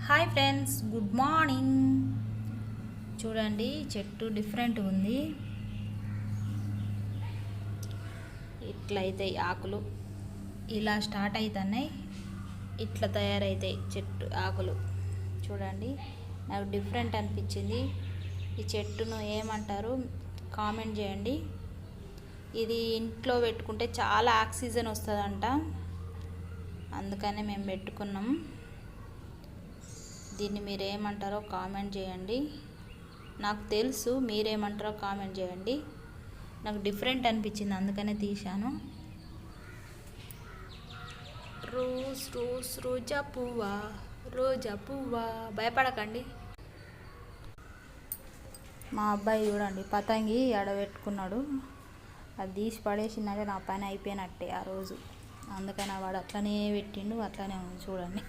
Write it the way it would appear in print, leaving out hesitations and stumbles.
Hi friends, good morning. చూడండి, చెట్టు different ఉంది. ఇట్లయితాయి ఆకులు, ఇలా స్టార్ట్ అవుతున్నాయి, ఇట్లా తయారవుతాయి చెట్టు ఆకులు. చూడండి, నాకు డిఫరెంట్ అనిపించింది. ఈ చెట్టును ఏమంటారు కామెంట్ చేయండి. ఇది ఇంట్లో పెట్టుకుంటే చాలా ఆక్సిజన్ వస్తుందంట, అందుకనే మేము పెట్టుకున్నాం. దీన్ని మీరేమంటారో కామెంట్ చేయండి. నాకు తెలుసు, మీరేమంటారో కామెంట్ చేయండి. నాకు డిఫరెంట్ అనిపించింది, అందుకనే తీశాను. రోజా పువ్వా, రోజా పువ్వా. భయపడకండి. మా అబ్బాయి చూడండి, పతంగి ఆడబెట్టుకున్నాడు. అది తీసి పడేసినాక నా పని అయిపోయినట్టే ఆ రోజు. అందుకని వాడు అట్లనే పెట్టిండు, అట్లనే ఉంది చూడండి.